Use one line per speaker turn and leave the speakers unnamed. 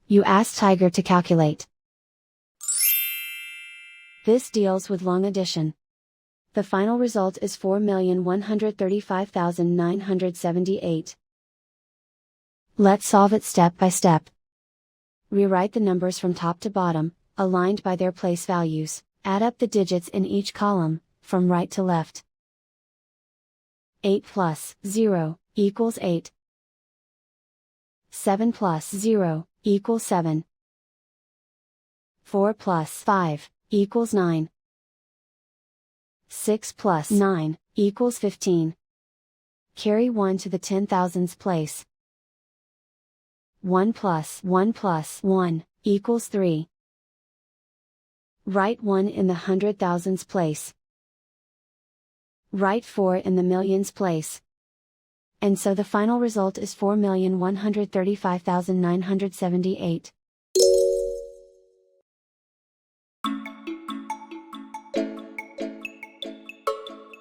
You ask Tiger to calculate. This deals with long addition. The final result is 4,135,978. Let's solve it step by step. Rewrite the numbers from top to bottom, aligned by their place values. Add up the digits in each column, from right to left. 8 plus 0 equals 8. 7 plus 0 equals 7. 4 plus 5 equals 9. 6 plus 9 equals 15. Carry 1 to the 10,000th place. 1 plus 1 equals 3. Write 1 in the 100,000th place. Write 4 in the millions place. And so the final result is 4,135,978.